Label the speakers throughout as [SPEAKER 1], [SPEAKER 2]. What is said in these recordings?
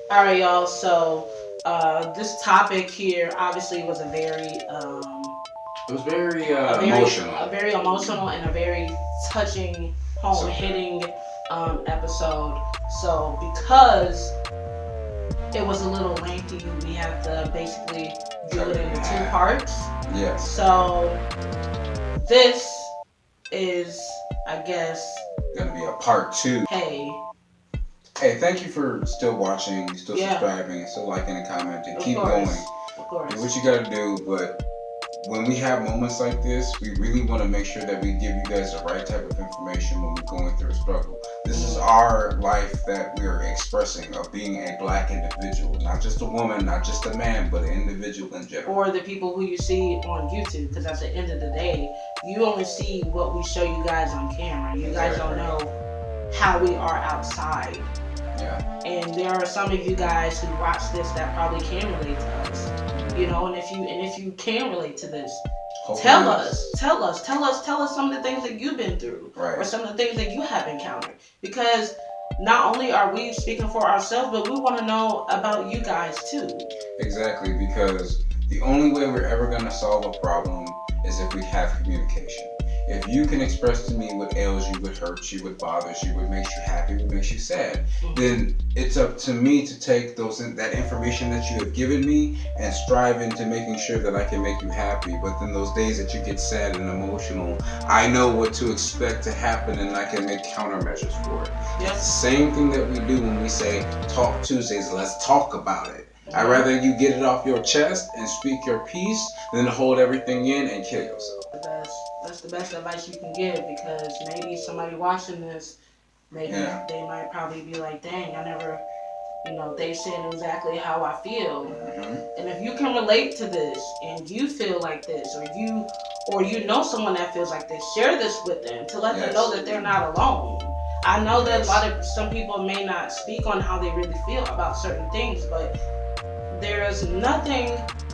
[SPEAKER 1] All right, y'all. So this topic here obviously was
[SPEAKER 2] It was very
[SPEAKER 1] a
[SPEAKER 2] emotional.
[SPEAKER 1] very emotional and a very touching, home
[SPEAKER 2] Subject.
[SPEAKER 1] hitting episode. So because it was a little lengthy, we have to basically do
[SPEAKER 2] Cut
[SPEAKER 1] it
[SPEAKER 2] it in
[SPEAKER 1] into two
[SPEAKER 2] half.
[SPEAKER 1] parts.
[SPEAKER 2] Yes.
[SPEAKER 1] So this is, I guess,
[SPEAKER 2] Gonna be a part two.
[SPEAKER 1] hey,
[SPEAKER 2] Hey, thank you for still watching, still
[SPEAKER 1] yeah,
[SPEAKER 2] subscribing, still liking and commenting.
[SPEAKER 1] of
[SPEAKER 2] Keep going.
[SPEAKER 1] course, of
[SPEAKER 2] Do
[SPEAKER 1] course.
[SPEAKER 2] what you gotta do, but when we have moments like this, we really want to make sure that we give you guys the right type of information when we're going through a struggle. This is our life that we're expressing of being a black individual, not just a woman, not just a man, but an individual in general.
[SPEAKER 1] Or the people who you see on YouTube, because at the end of the day, you only see what we show you guys on camera. You guys don't know how we are outside.
[SPEAKER 2] Yeah.
[SPEAKER 1] And there are some of you guys who watch this that probably can relate to us. You know, and if you can relate to this, tell us some of the things that you've been through,
[SPEAKER 2] Right.
[SPEAKER 1] or some of the things that you have encountered. Because not only are we speaking for ourselves, but we want to know about you guys too.
[SPEAKER 2] Exactly, because the only way we're ever going to solve a problem is if we have communication. If you can express to me what ails you, what hurts you, what bothers you, what makes you happy, what makes you sad, then it's up to me to take that information that you have given me and strive into making sure that I can make you happy. But then those days that you get sad and emotional, I know what to expect to happen and I can make countermeasures for it.
[SPEAKER 1] Yep.
[SPEAKER 2] It's the same thing that we do when we say Talk Tuesdays, let's talk about it. I'd rather you get it off your chest and speak your piece than to hold everything in and kill yourself.
[SPEAKER 1] That's the best advice you can give, because maybe somebody watching this, maybe they might probably be like, dang, I never, they said exactly how I feel. And if you can relate to this and you feel like this, or you know someone that feels like this, share this with them to let them know that they're not alone. I know that some people may not speak on how they really feel about certain things, but there's nothing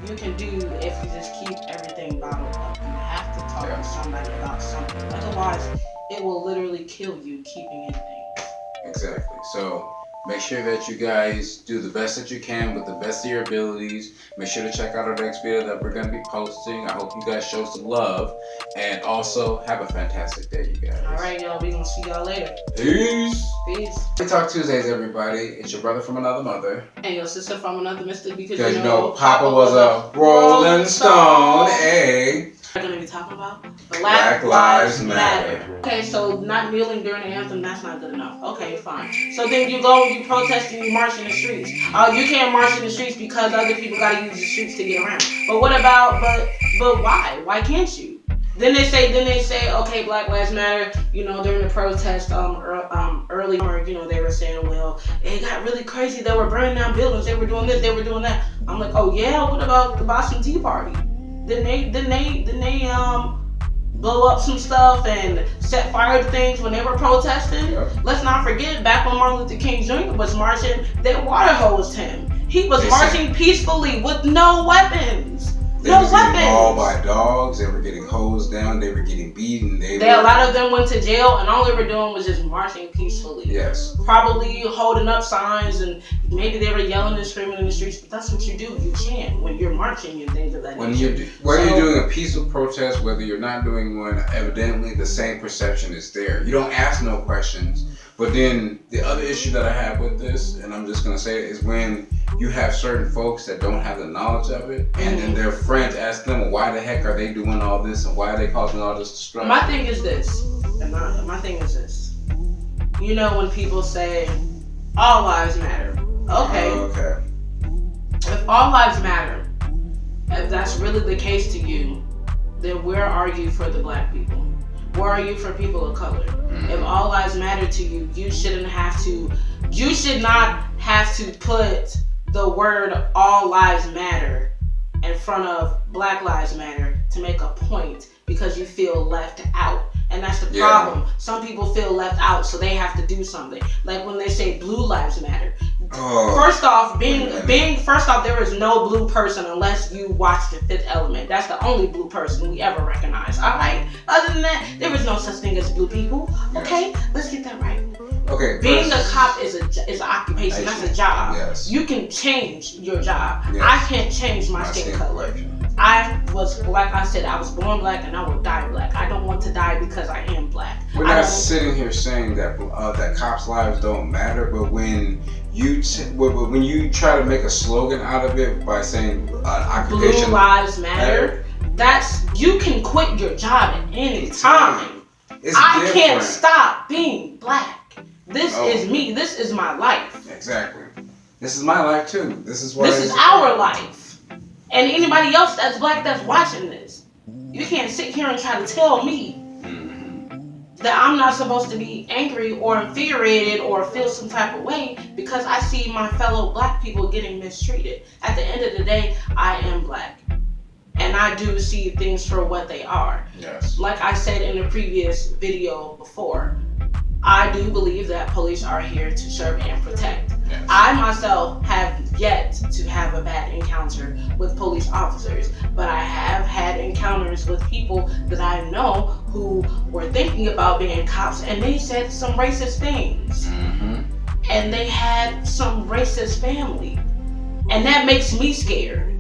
[SPEAKER 1] you can do if you just keep everything bottled up. You have to talk to somebody about something. Otherwise, it will literally kill you keeping in things.
[SPEAKER 2] Exactly. So make sure that you guys do the best that you can with the best of your abilities. Make sure to check out our next video that we're going to be posting. I hope you guys show some love. And also, have a fantastic day, you guys.
[SPEAKER 1] All right, y'all. We're going to see y'all later.
[SPEAKER 2] Peace.
[SPEAKER 1] Peace.
[SPEAKER 2] We Talk Tuesdays, everybody. It's your brother from another mother.
[SPEAKER 1] And your sister from another mister, because
[SPEAKER 2] you know Papa was a Rolling Stone. Hey.
[SPEAKER 1] We're going to be talking about
[SPEAKER 2] Black Lives Matter.
[SPEAKER 1] Okay, so not kneeling during the anthem, that's not good enough. Okay, fine. So then you go, you protest, and you march in the streets. You can't march in the streets because other people got to use the streets to get around. But what about, but why? Why can't you? Then they say, okay, Black Lives Matter. During the protest, early, they were saying, well, it got really crazy. They were burning down buildings. They were doing this. They were doing that. I'm like, oh yeah. What about the Boston Tea Party? Then they blow up some stuff and set fire to things when they were protesting.
[SPEAKER 2] Yep.
[SPEAKER 1] Let's not forget, back when Martin Luther King Jr. was marching, they water hosed him. He was marching peacefully with no weapons.
[SPEAKER 2] They were getting mauled by dogs. They were getting hosed down. They were getting beaten.
[SPEAKER 1] A lot of them went to jail, and all they were doing was just marching peacefully.
[SPEAKER 2] Yes.
[SPEAKER 1] Probably holding up signs, and maybe they were yelling and screaming in the streets. But that's what you do. You chant when you're marching and things of that nature.
[SPEAKER 2] Whether you're doing a peaceful protest, whether you're not doing one, evidently the same perception is there. You don't ask no questions. But then the other issue that I have with this, and I'm just gonna say it, is when you have certain folks that don't have the knowledge of it, and then their friends ask them, well, why the heck are they doing all this, and why are they causing all this destruction?
[SPEAKER 1] My thing is this, when people say, all lives matter. Okay. If all lives matter, if that's really the case to you, then where are you for the black people? Where are you for people of color? If all lives matter to you, you should not have to put the word all lives matter in front of Black Lives Matter to make a point because you feel left out. And that's the problem. Some people feel left out, so they have to do something. Like when they say Blue Lives Matter. First off, there is no blue person unless you watch The Fifth Element. That's the only blue person we ever recognize. All right. Other than that, there is no such thing as blue people. Okay, let's get that right.
[SPEAKER 2] Okay.
[SPEAKER 1] Being a cop is an occupation. That's a job.
[SPEAKER 2] Yes.
[SPEAKER 1] You can change your job.
[SPEAKER 2] Yes.
[SPEAKER 1] I can't change my skin color. I was, like I said, I was born black and I will die black. I don't want to die because I am black.
[SPEAKER 2] We're not sitting here saying that that cops' lives don't matter, but when you try to make a slogan out of it by saying occupation
[SPEAKER 1] Blue Lives Matter, you can quit your job at any time. I can't stop being black. This is me. This is my life.
[SPEAKER 2] Exactly. This is my life too. This is
[SPEAKER 1] our life. And anybody else that's black that's watching this, you can't sit here and try to tell me that I'm not supposed to be angry or infuriated or feel some type of way because I see my fellow black people getting mistreated. At the end of the day, I am black. And I do see things for what they are.
[SPEAKER 2] Yes.
[SPEAKER 1] Like I said in the previous video before, I do believe that police are here to serve and protect.
[SPEAKER 2] Yes.
[SPEAKER 1] I myself have yet to have a bad encounter with police officers, but I have had encounters with people that I know who were thinking about being cops and they said some racist things. And they had some racist family. And that makes me scared.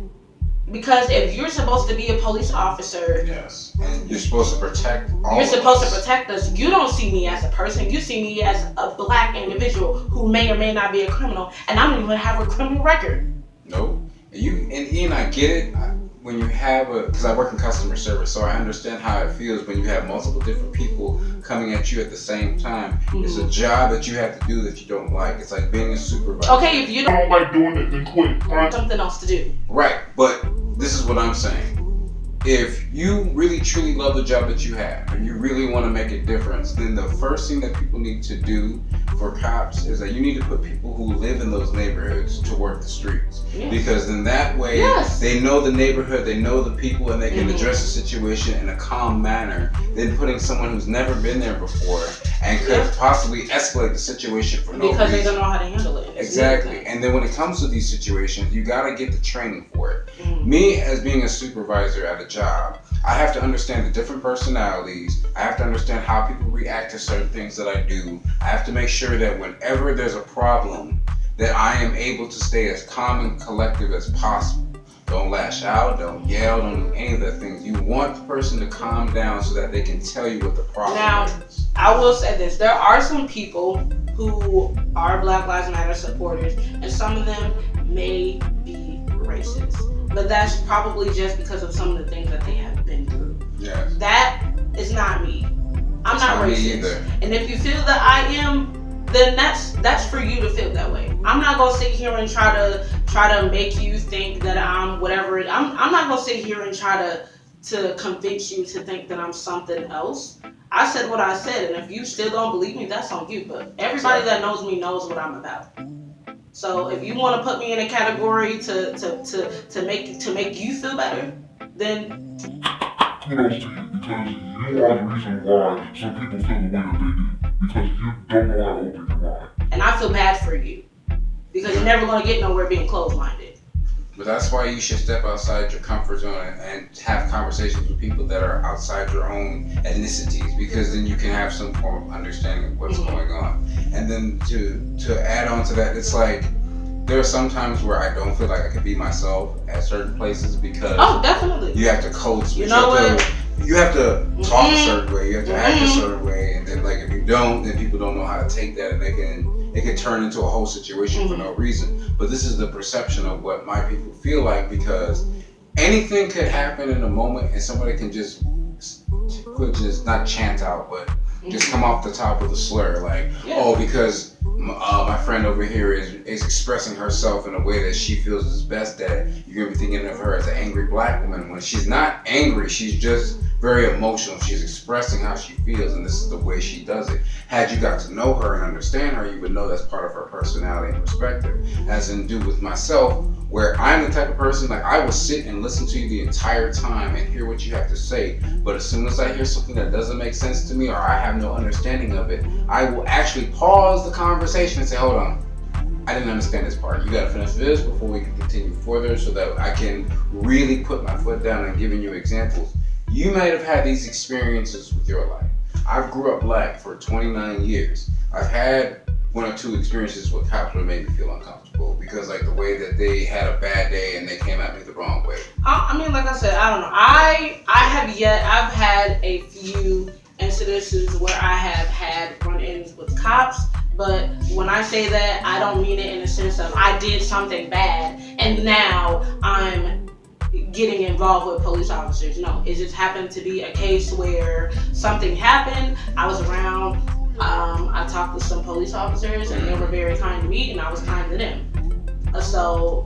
[SPEAKER 1] Because if you're supposed to be a police officer,
[SPEAKER 2] yes, and you're supposed to protect all
[SPEAKER 1] you're supposed to protect us. You don't see me as a person. You see me as a black individual who may or may not be a criminal, and I don't even have a criminal record.
[SPEAKER 2] Nope. And Ian, I get it. When you have because I work in customer service, so I understand how it feels when you have multiple different people coming at you at the same time. It's a job that you have to do that you don't like. It's like being a supervisor.
[SPEAKER 1] Okay, if you don't
[SPEAKER 3] like doing it, then quit.
[SPEAKER 1] Find something else to do.
[SPEAKER 2] Right, but this is what I'm saying. If you really truly love the job that you have and you really want to make a difference, then the first thing that people need to do for cops is that you need to put people who live in those neighborhoods to work the streets.
[SPEAKER 1] Yes.
[SPEAKER 2] Because in that way, they know the neighborhood, they know the people, and they can address the situation in a calm manner than putting someone who's never been there before and could possibly escalate the situation for no reason.
[SPEAKER 1] Because they don't know how to handle it.
[SPEAKER 2] Exactly. And then when it comes to these situations, you got to get the training for it. Me, as being a supervisor at a job, I have to understand the different personalities. I have to understand how people react to certain things that I do. I have to make sure that whenever there's a problem, that I am able to stay as calm and collective as possible. Don't lash out, don't yell, don't do any of the things. You want the person to calm down so that they can tell you what the problem is.
[SPEAKER 1] I will say this. There are some people who are Black Lives Matter supporters, and some of them may be racist. But that's probably just because of some of the things that they have been through.
[SPEAKER 2] Yes.
[SPEAKER 1] That is not me. I'm not racist.
[SPEAKER 2] Me either.
[SPEAKER 1] And if you feel that I am, then that's for you to feel that way. I'm not gonna sit here and try to make you think that I'm whatever. I'm not gonna sit here and try to convince you to think that I'm something else. I said what I said, and if you still don't believe me, that's on you. But everybody that knows me knows what I'm about. So if you want to put me in a category to make you feel better, then
[SPEAKER 3] kudos to you, because you are the reason why some people feel the way that they do, because you don't know how to open your mind.
[SPEAKER 1] And I feel bad for you because you're never going to get nowhere being closed-minded.
[SPEAKER 2] But that's why you should step outside your comfort zone and have conversations with people that are outside your own ethnicities, because then you can have some form of understanding of what's going on. And then to add on to that, it's like there are some times where I don't feel like I can be myself at certain places because
[SPEAKER 1] definitely
[SPEAKER 2] you have to code switch.
[SPEAKER 1] You know
[SPEAKER 2] you have to talk a certain way, you have to act a certain way, and then like if you don't, then people don't know how to take that, and it can turn into a whole situation for no reason. But this is the perception of what my people feel like, because anything could happen in a moment and somebody can just not chant out, but just come off the top with a slur, like, because my friend over here is expressing herself in a way that she feels is best, that you're gonna be thinking of her as an angry black woman, when she's not angry, she's just very emotional. She's expressing how she feels, and this is the way she does it. Had you got to know her and understand her, you would know that's part of her personality and perspective. As in do with myself, where I'm the type of person, like, I will sit and listen to you the entire time and hear what you have to say, but as soon as I hear something that doesn't make sense to me or I have no understanding of it, I will actually pause the conversation and say, hold on, I didn't understand this part. You gotta finish this before we can continue further, so that I can really put my foot down and giving you examples. You might have had these experiences with your life. I've grew up black for 29 years. I've had one or two experiences with cops that made me feel uncomfortable because, like, the way that they had a bad day and they came at me the wrong way.
[SPEAKER 1] I mean, like I said, I don't know. I've had a few incidences where I have had run-ins with cops, but when I say that, I don't mean it in the sense of I did something bad and now I'm getting involved with police officers. No, it just happened to be a case where something happened. I was around. I talked to some police officers and they were very kind to me and I was kind to them. So,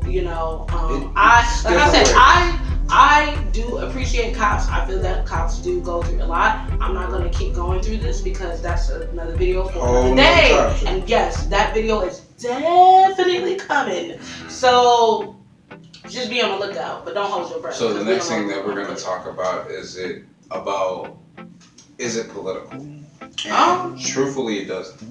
[SPEAKER 1] I do appreciate cops. I feel that cops do go through a lot. I'm not going to keep going through this because that's another video for another day. And yes, that video is definitely coming. So just be on the lookout, but don't hold your breath.
[SPEAKER 2] So the next thing that we're going to talk about is it political? And truthfully, it doesn't.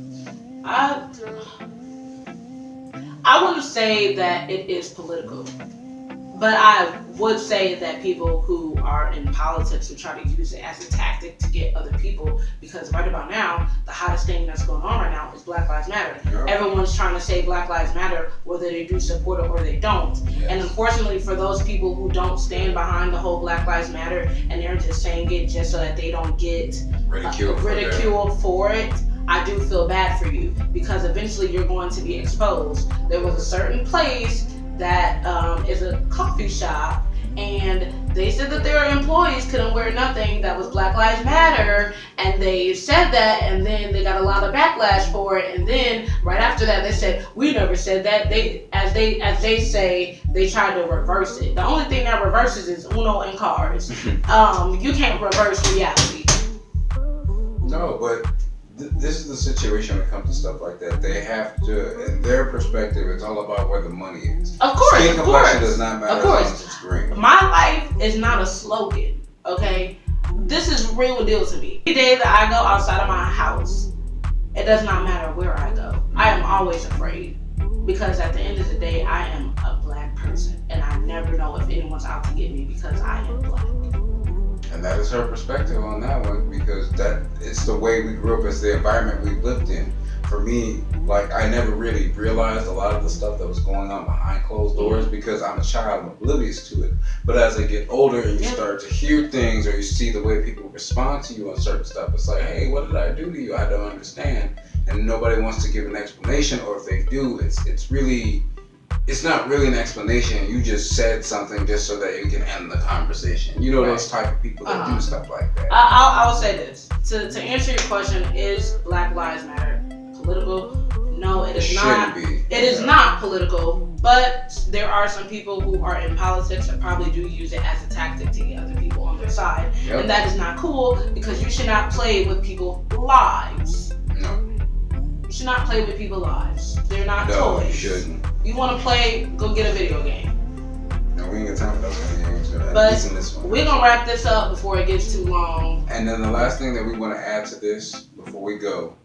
[SPEAKER 1] I wouldn't say that it is political, but I would say that people who are in politics will try to use it as a tactic to get other people, because right about now, the hottest thing that's going on right now is Black Lives Matter. Yep. Everyone's trying to say Black Lives Matter, whether they do support it or they don't. Yes. And unfortunately for those people who don't stand behind the whole Black Lives Matter and they're just saying it just so that they don't get ridiculed for it, I do feel bad for you, because eventually you're going to be exposed. There was a certain place that is a coffee shop, and they said that their employees couldn't wear nothing that was Black Lives Matter, and they said that, and then they got a lot of backlash for it, and then right after that they said, we never said that. As they say, they tried to reverse it. The only thing that reverses is Uno and cars. You can't reverse reality.
[SPEAKER 2] No, but this is the situation when it comes to stuff like that. They have to, in their perspective, it's all about where the money is.
[SPEAKER 1] Of course,
[SPEAKER 2] skin complexion does not matter as long as it's green.
[SPEAKER 1] My life is not a slogan, okay? This is real deal to me. Every day that I go outside of my house, it does not matter where I go. I am always afraid, because at the end of the day, I am a black person, and I never know if anyone's out to get me because I am black.
[SPEAKER 2] And that is her perspective on that one, because that it's the way we grew up, it's the environment we lived in. For me, like, I never really realized a lot of the stuff that was going on behind closed doors because I'm a child, I'm oblivious to it. But as I get older and you start to hear things or you see the way people respond to you on certain stuff, it's like, hey, what did I do to you? I don't understand. And nobody wants to give an explanation, or if they do, it's not really an explanation. You just said something just so that you can end the conversation. You know, those type of people that do stuff like that.
[SPEAKER 1] I'll say this. To answer your question, is Black Lives Matter political? No, it is not. It is not political, but there are some people who are in politics that probably do use it as a tactic to get other people on their side. Yep. And that is not cool, because you should not play with people's lives.
[SPEAKER 2] No.
[SPEAKER 1] You should not play with people's lives. They're not toys.
[SPEAKER 2] No, you shouldn't.
[SPEAKER 1] You want to play, go get a video game.
[SPEAKER 2] No, we ain't got time for those kind of games.
[SPEAKER 1] But we're going to wrap this up before it gets too long.
[SPEAKER 2] And then the last thing that we want to add to this before we go,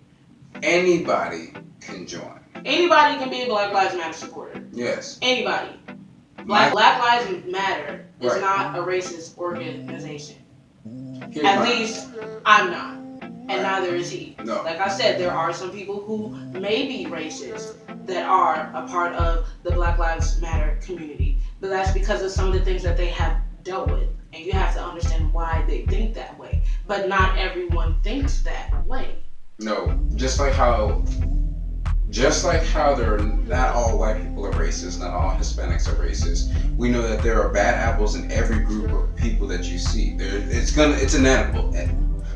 [SPEAKER 2] anybody can join.
[SPEAKER 1] Anybody can be a Black Lives Matter supporter.
[SPEAKER 2] Yes.
[SPEAKER 1] Anybody. Black Lives Matter is not a racist organization. At least I'm not. And neither is he.
[SPEAKER 2] No.
[SPEAKER 1] Like I said, there are some people who may be racist that are a part of the Black Lives Matter community. But that's because of some of the things that they have dealt with. And you have to understand why they think that way. But not everyone thinks that way.
[SPEAKER 2] No. Just like how there are not all white people are racist, not all Hispanics are racist. We know that there are bad apples in every group of people that you see. It's inevitable.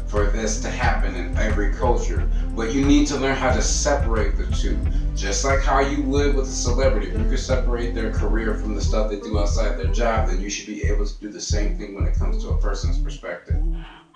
[SPEAKER 2] for this to happen in every culture. But you need to learn how to separate the two. Just like how you would with a celebrity. If you could separate their career from the stuff they do outside their job, then you should be able to do the same thing when it comes to a person's perspective.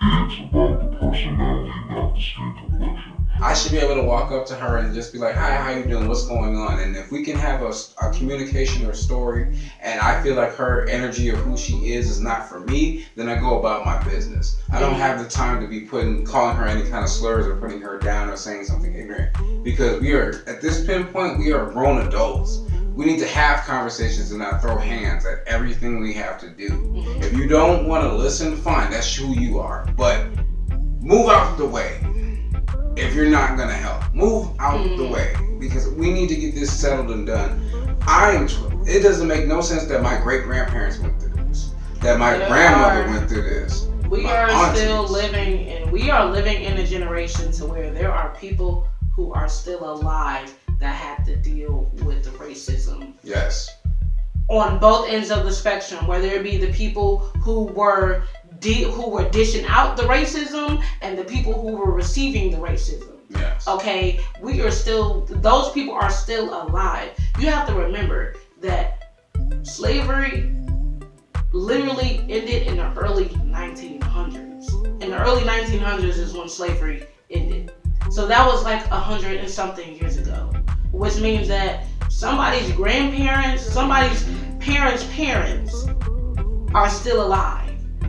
[SPEAKER 3] It's about the personality, not the skin complexion.
[SPEAKER 2] I should be able to walk up to her and just be like, hi, how you doing? What's going on? And if we can have a communication or a story, and I feel like her energy of who she is not for me, then I go about my business. I don't have the time to be calling her any kind of slurs or putting her down or saying something ignorant. Because we are, at this pinpoint, we are grown adults. We need to have conversations and not throw hands at everything we have to do. If you don't want to listen, fine, that's who you are. But move out the way. If you're not gonna help, move out the way, because we need to get this settled and done. It doesn't make no sense that my great grandparents went through this, that my grandmother went through this.
[SPEAKER 1] We are still living in a generation to where there are people who are still alive that have to deal with the racism.
[SPEAKER 2] Yes.
[SPEAKER 1] On both ends of the spectrum, whether it be the people who were dishing out the racism and the people who were receiving the racism.
[SPEAKER 2] Yes.
[SPEAKER 1] Okay, those people are still alive. You have to remember that slavery literally ended in the early 1900s. In the early 1900s is when slavery ended. So that was like 100 and something years ago, which means that somebody's grandparents, somebody's parents are still alive.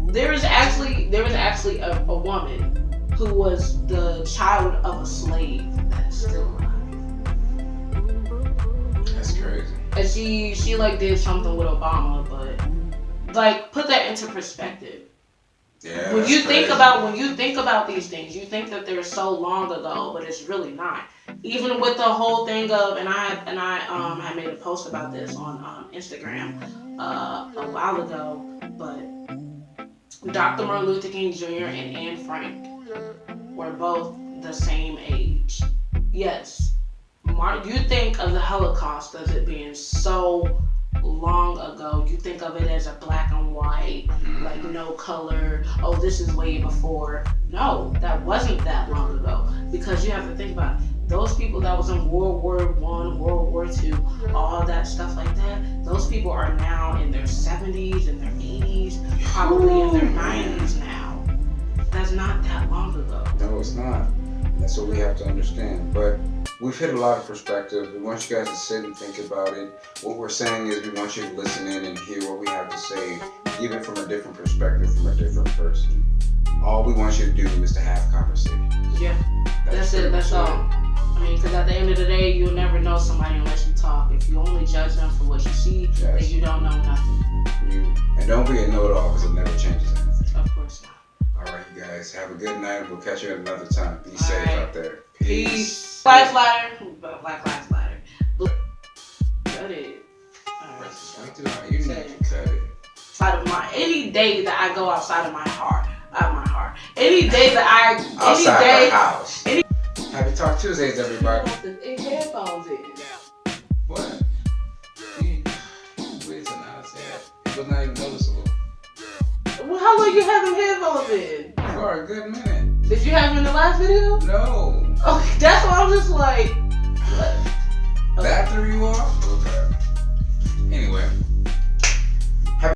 [SPEAKER 1] There was actually a woman who was the child of a slave that is still alive.
[SPEAKER 2] That's crazy.
[SPEAKER 1] And she like did something with Obama, but like put that into perspective.
[SPEAKER 2] Yeah.
[SPEAKER 1] When you think about these things, you think that they're so long ago, but it's really not. Even with the whole thing of, and I had made a post about this on Instagram a while ago, but Dr. Martin Luther King Jr. and Anne Frank were both the same age. Yes, you think of the Holocaust as it being so long ago. You think of it as a black and white, like no color. Oh, this is way before. No, that wasn't that long ago. Because you have to think about it. Those people that was in World War I, World War II, all that stuff like that, those people are now in their 70s, in their 80s, probably in their 90s now. That's not that long ago.
[SPEAKER 2] No, it's not. That's what we have to understand. But we've hit a lot of perspective. We want you guys to sit and think about it. What we're saying is we want you to listen in and hear what we have to say, even from a different perspective, from a different person. All we want you to do is to have conversations.
[SPEAKER 1] Yeah, that's it. That's all. I mean, because at the end of the day, you'll never know somebody unless you talk. If you only judge them for what you see, then you don't know nothing.
[SPEAKER 2] And don't be a know-it-all, because it never changes anything.
[SPEAKER 1] Of course not.
[SPEAKER 2] All right, you guys. Have a good night. We'll catch you at another time. Be safe out there. Peace.
[SPEAKER 1] Black Lives Matter. Cut it.
[SPEAKER 2] You need to cut it.
[SPEAKER 1] Outside of any day that I go outside of my heart, any day that
[SPEAKER 2] outside the house. Happy Talk Tuesdays, everybody.
[SPEAKER 1] Headphones in.
[SPEAKER 2] What? Weird to not say it. It was not even noticeable.
[SPEAKER 1] Well, how long you have them headphones in?
[SPEAKER 2] For a good minute.
[SPEAKER 1] Did you have them in the last video?
[SPEAKER 2] No.
[SPEAKER 1] Okay, that's why I'm just like.